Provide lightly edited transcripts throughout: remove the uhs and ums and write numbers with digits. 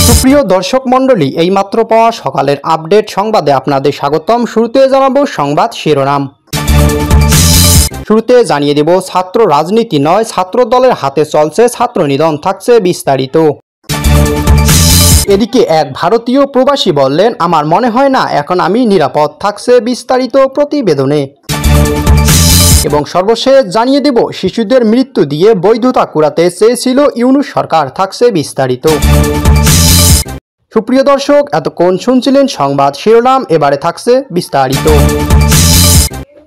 সুপ্রিয় দর্শক মণ্ডলী, এইমাত্র পাওয়া সকালের আপডেট সংবাদে আপনাদের স্বাগতম। শুরুতে জানাবো সংবাদ শিরোনাম। শুরুতে জানিয়ে দেব ছাত্র রাজনীতি নয়, ছাত্র দলের হাতে চলছে ছাত্র নিধন, থাকছে বিস্তারিত। এদিকে এক ভারতীয় প্রবাসী বললেন, আমার মনে হয় না এখন আমি নিরাপদ, থাকছে বিস্তারিত প্রতিবেদনে। এবং সর্বশেষ জানিয়ে দেব শিশুদের মৃত্যু দিয়ে বৈধতা কুড়াতে চেয়েছিল ইউনূস সরকার, থাকছে বিস্তারিত। সুপ্রিয় দর্শক, এতক্ষণ শুনছিলেন সংবাদ শিরোনাম, এবারে থাকছে বিস্তারিত।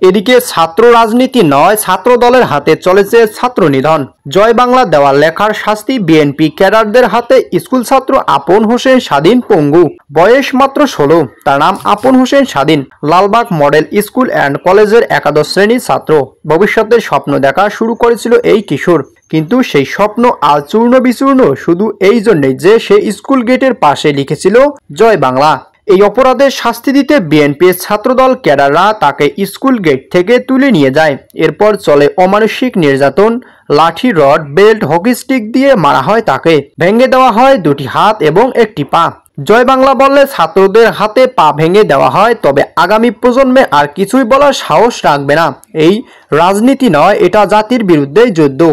এদিকে ছাত্র রাজনীতি নয়, ছাত্র দলের হাতে চলেছে ছাত্র নিধন। জয় বাংলা দেওয়াল লেখার শাস্তি বিএনপি ক্যাডারদের হাতে। স্কুল ছাত্র আপন হোসেন স্বাধীন পঙ্গু, বয়স মাত্র 16। তার নাম আপন হোসেন স্বাধীন, লালবাগ মডেল স্কুল অ্যান্ড কলেজের একাদশ শ্রেণীর ছাত্র। ভবিষ্যতের স্বপ্ন দেখা শুরু করেছিল এই কিশোর, কিন্তু সেই স্বপ্ন আজ চূর্ণ বিচূর্ণ শুধু এই জন্যই যে সে স্কুল গেটের পাশে লিখেছিল জয় বাংলা। এই অপরাধের শাস্তি দিতে বিএনপির ছাত্রদল ক্যাডাররা তাকে স্কুল গেট থেকে তুলে নিয়ে যায়। এরপর চলে অমানসিক নির্যাতন, লাঠি, রড, বেল্ট, হকি স্টিক দিয়ে মারা হয় তাকে। ভেঙে দেওয়া হয় দুটি হাত এবং একটি পা। জয় বাংলা বললে ছাত্রদের হাতে পা ভেঙে দেওয়া হয়, তবে আগামী প্রজন্মে আর কিছুই বলার সাহস রাখবে না। এই রাজনীতি নয়, এটা জাতির বিরুদ্ধে যুদ্ধ।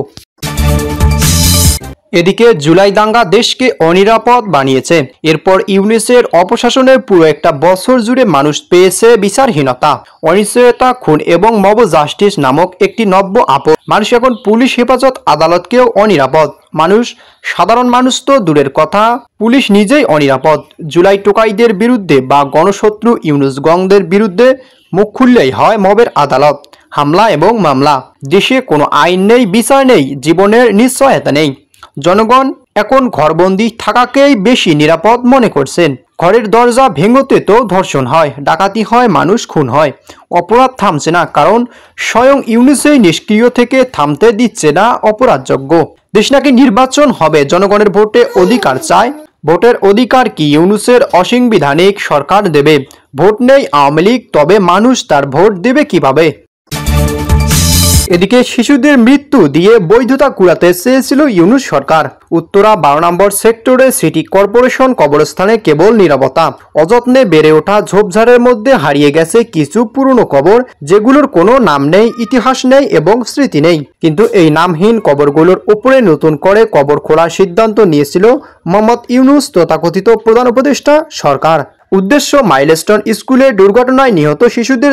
এদিকে জুলাই দাঙ্গা দেশকে অনিরাপদ বানিয়েছে। এরপর ইউনূসের অপশাসনের পুরো একটা বছর জুড়ে মানুষ পেয়েছে বিচারহীনতা, অনিশ্চয়তা, খুন এবং মব জাস্টিস নামক একটি নব্য আপদ। মানুষ এখন পুলিশ হেফাজত, আদালতকেও অনিরাপদ। সাধারণ মানুষ তো দূরের কথা, পুলিশ নিজেই অনিরাপদ। জুলাই টোকাইদের বিরুদ্ধে বা গণশত্রু ইউনূস গংদের বিরুদ্ধে মুখ খুললেই হয় মবের আদালত, হামলা এবং মামলা। দেশে কোনো আইন নেই, বিচার নেই, জীবনের নিশ্চয়তা নেই। জনগণ এখন ঘরবন্দি থাকাকেই বেশি নিরাপদ মনে করছেন। ঘরের দরজা ভেঙোতে তো ধর্ষণ হয়, ডাকাতি হয়, মানুষ খুন হয়। অপরাধ থামছে না, কারণ স্বয়ং ইউনূসই নিষ্ক্রিয় থেকে থামতে দিচ্ছে না অপরাধযোগ্য। দেশ নাকি নির্বাচন হবে, জনগণের ভোটে অধিকার চায়। ভোটের অধিকার কি ইউনূসের অসাংবিধানিক সরকার দেবে? ভোট নেই আওয়ামী লীগ, তবে মানুষ তার ভোট দেবে কিভাবে? এদিকে শিশুদের মৃত্যু দিয়ে বৈধতা কুড়াতে চেয়েছিল ইউনূস সরকার। উত্তরা 12 নম্বর সেক্টরে সিটি কর্পোরেশন কবরস্থানে কেবল নীরবতা। অযত্নে বেড়ে ওঠা ঝোপঝাড়ের মধ্যে হারিয়ে গেছে কিছু পুরনো কবর, যেগুলোর কোনো নাম নেই, ইতিহাস নেই এবং স্মৃতি নেই। কিন্তু এই নামহীন কবরগুলোর উপরে নতুন করে কবর খোলার সিদ্ধান্ত নিয়েছিল মোহাম্মদ ইউনূস তথাকথিত প্রধান উপদেষ্টা সরকার। উদ্দেশ্য মাইলস্টোন স্কুলে দুর্ঘটনায় নিহত শিশুদের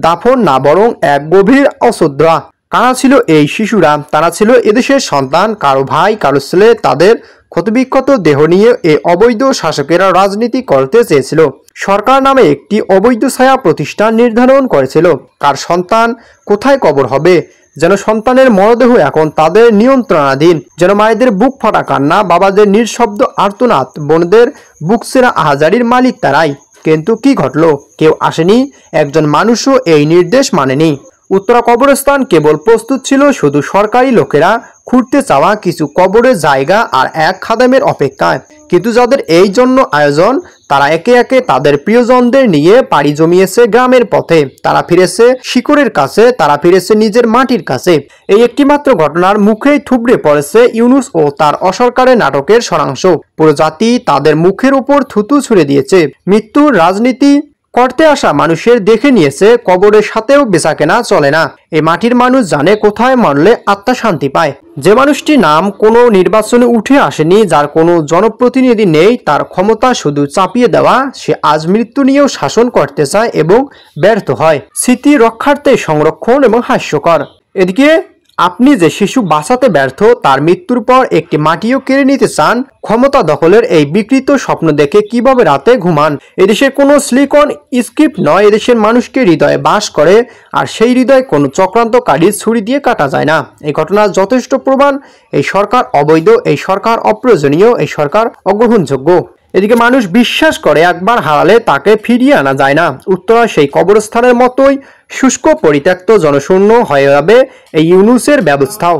দাফন না, বরং এক গভীর অশ্রদ্ধা। কারা ছিল এই শিশুরা? তারা ছিল এদেশের সন্তান, কারো ভাই, কারো ছেলে। তাদের ক্ষতবিক্ষত দেহ নিয়ে এই অবৈধ শাসকেরা রাজনীতি করতে চেয়েছিল। সরকার নামে একটি অবৈধ ছায়া প্রতিষ্ঠান নির্ধারণ করেছিল কার সন্তান কোথায় কবর হবে, যেন সন্তানের মরদেহ এখন তাদের নিয়ন্ত্রণাধীন, যেন মায়েদের বুক ফাটা কান্না, বাবাদের নিঃশব্দ আর্তনাদ, বোনদের বুকসেরা আহাজারির মালিক তারাই। কিন্তু কি ঘটল? কেউ আসেনি, একজন মানুষও এই নির্দেশ মানেনি। উত্তরা কবরস্থান কেবল প্রস্তুত ছিল শুধু সরকারি লোকেরা খুঁড়তে চাওয়া কিছু কবরের জায়গা আর এক খাদেমের অপেক্ষায়। কিন্তু যাদের এই জন্য আয়োজন, তারা একে একে তাদের প্রিয়জনদের নিয়ে পাড়ি জমিয়েছে গ্রামের পথে। তারা ফিরেছে শিকড়ের কাছে, তারা ফিরেছে নিজের মাটির কাছে। এই একটি মাত্র ঘটনার মুখেই থুবড়ে পড়েছে ইউনূস ও তার অসরকারের নাটকের সারাংশ। পুরো জাতি তাদের মুখের উপর থুতু ছুঁড়ে দিয়েছে। মৃত্যুর রাজনীতি করতে আসা মানুষের দেখে নিয়েছে কবরের সাথেও বেচাকেনা চলে না। এই মাটির মানুষ জানে কোথায় মরলে আত্মা শান্তি পায়। যে মানুষটির নাম কোনো নির্বাচনে উঠে আসেনি, যার কোনো জনপ্রতিনিধি নেই, তার ক্ষমতা শুধু চাপিয়ে দেওয়া, সে আজ মৃত্যু নিয়েও শাসন করতে চায় এবং ব্যর্থ হয়। স্মৃতি রক্ষার্থে সংরক্ষণ এবং হাস্যকর। এদিকে আপনি যে শিশু বাঁচাতে ব্যর্থ, তার মৃত্যুর পর একটি মাটিও কেড়ে নিতে চান। ক্ষমতা দখলের এই বিকৃত স্বপ্ন দেখে কিভাবে রাতে ঘুমান? এদেশের কোনো সিলিকন স্ক্রিপ্ট নয়, এদেশের মানুষকে হৃদয়ে বাস করে, আর সেই হৃদয় কোনো চক্রান্তকারী ছুরি দিয়ে কাটা যায় না। এই ঘটনা যথেষ্ট প্রমাণ। এই সরকার অবৈধ, এই সরকার অপ্রয়োজনীয়, এই সরকার অগ্রহণযোগ্য। এদিকে মানুষ বিশ্বাস করে একবার হারালে তাকে ফিরিয়ে আনা যায় না। উত্তরা সেই কবরস্থানের মতোই শুষ্ক, পরিত্যক্ত, জনশূন্য হয়ে যাবে এই ইউনূসের ব্যবস্থাও।